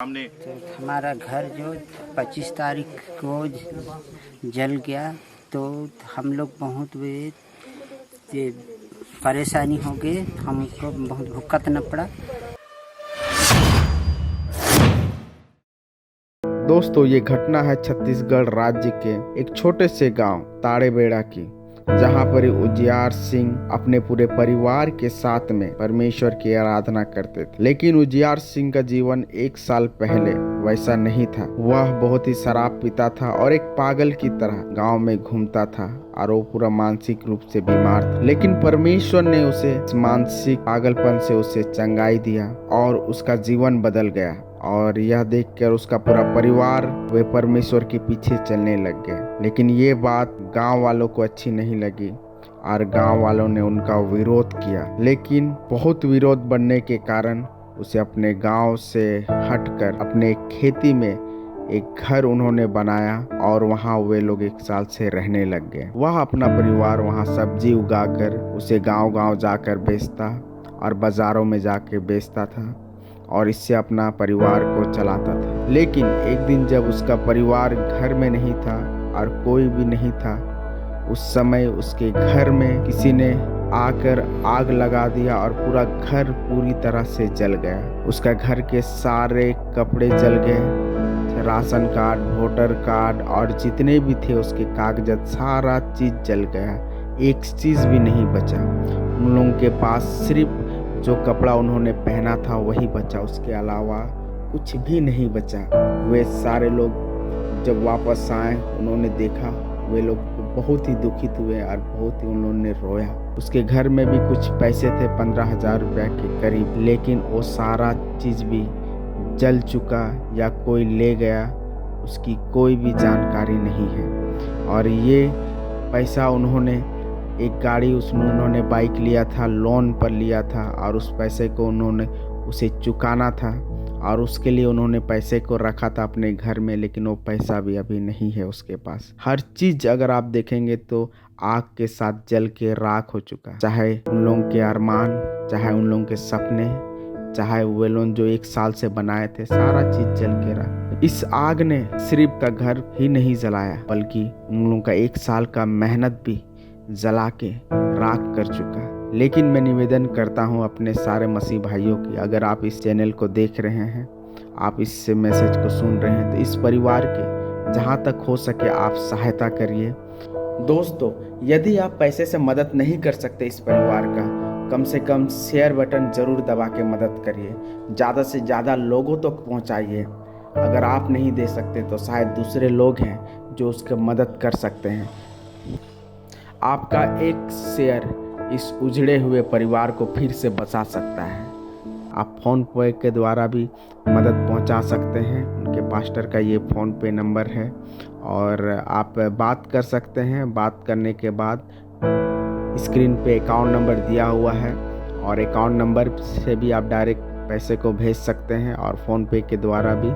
सामने तो हमारा घर जो 25 तारीख को जल गया, तो हम लोग बहुत ये परेशानी हो गई, हमको बहुत भुगतना पड़ा। दोस्तों, ये घटना है छत्तीसगढ़ राज्य के एक छोटे से गांव ताड़ेबेड़ा की, जहां पर उजियार सिंह अपने पूरे परिवार के साथ में परमेश्वर की आराधना करते थे। लेकिन उजियार सिंह का जीवन एक साल पहले वैसा नहीं था। वह बहुत ही शराब पीता था और एक पागल की तरह गांव में घूमता था और वो पूरा मानसिक रूप से बीमार था। लेकिन परमेश्वर ने उसे इस मानसिक पागलपन से उसे चंगाई दिया और उसका जीवन बदल गया। और यह देखकर उसका पूरा परिवार वे परमेश्वर के पीछे चलने लग गए। लेकिन ये बात गांव वालों को अच्छी नहीं लगी और गांव वालों ने उनका विरोध किया। लेकिन बहुत विरोध बढ़ने के कारण उसे अपने गांव से हटकर अपने खेती में एक घर उन्होंने बनाया और वहां वे लोग एक साल से रहने लग गए। वह अपना परिवार वहां सब्जी उगाकर उसे गांव-गांव जाकर बेचता और बाजारों में जाकर बेचता था और इससे अपना परिवार को चलाता था। लेकिन एक दिन जब उसका परिवार घर में नहीं था और कोई भी नहीं था, उस समय उसके घर में किसी ने आकर आग लगा दिया और पूरा घर पूरी तरह से जल गया। उसका घर के सारे कपड़े जल गए, राशन कार्ड, वोटर कार्ड और जितने भी थे उसके कागजात, सारा चीज जल गया। एक चीज भी नहीं बचा। उन लोगों के पास सिर्फ जो कपड़ा उन्होंने पहना था वही बचा, उसके अलावा कुछ भी नहीं बचा। वे सारे लोग जब वापस आए, उन्होंने देखा, वे लोग बहुत ही दुखित हुए और बहुत ही उन्होंने रोया। उसके घर में भी कुछ पैसे थे 15,000 रुपये के करीब, लेकिन वो सारा चीज़ भी जल चुका या कोई ले गया, उसकी कोई भी जानकारी नहीं है। और ये पैसा उन्होंने एक गाड़ी उन्होंने बाइक लिया था, लोन पर लिया था और उस पैसे को उन्होंने उसे चुकाना था और उसके लिए उन्होंने पैसे को रखा था अपने घर में। लेकिन वो पैसा भी अभी नहीं है उसके पास। हर चीज़ अगर आप देखेंगे तो आग के साथ जल के राख हो चुका, चाहे उन लोगों के अरमान, चाहे उन लोगों के सपने, चाहे वे लोग जो एक साल से बनाए थे, सारा चीज़ जल के राख। इस आग ने सिर्फ का घर ही नहीं जलाया, बल्कि उन लोगों का एक साल का मेहनत भी जला के राख कर चुका। लेकिन मैं निवेदन करता हूं अपने सारे मसीह भाइयों की, अगर आप इस चैनल को देख रहे हैं, आप इस मैसेज को सुन रहे हैं, तो इस परिवार के जहां तक हो सके आप सहायता करिए। दोस्तों, यदि आप पैसे से मदद नहीं कर सकते इस परिवार का, कम से कम शेयर बटन जरूर दबा के मदद करिए। ज़्यादा से ज़्यादा लोगों तक पहुँचाइए। अगर आप नहीं दे सकते तो शायद दूसरे लोग हैं जो उसकी मदद कर सकते हैं। आपका एक शेयर इस उजड़े हुए परिवार को फिर से बचा सकता है। आप फ़ोन पे के द्वारा भी मदद पहुंचा सकते हैं। उनके पास्टर का ये फ़ोन पे नंबर है और आप बात कर सकते हैं। बात करने के बाद स्क्रीन पे अकाउंट नंबर दिया हुआ है और अकाउंट नंबर से भी आप डायरेक्ट पैसे को भेज सकते हैं और फ़ोन पे के द्वारा भी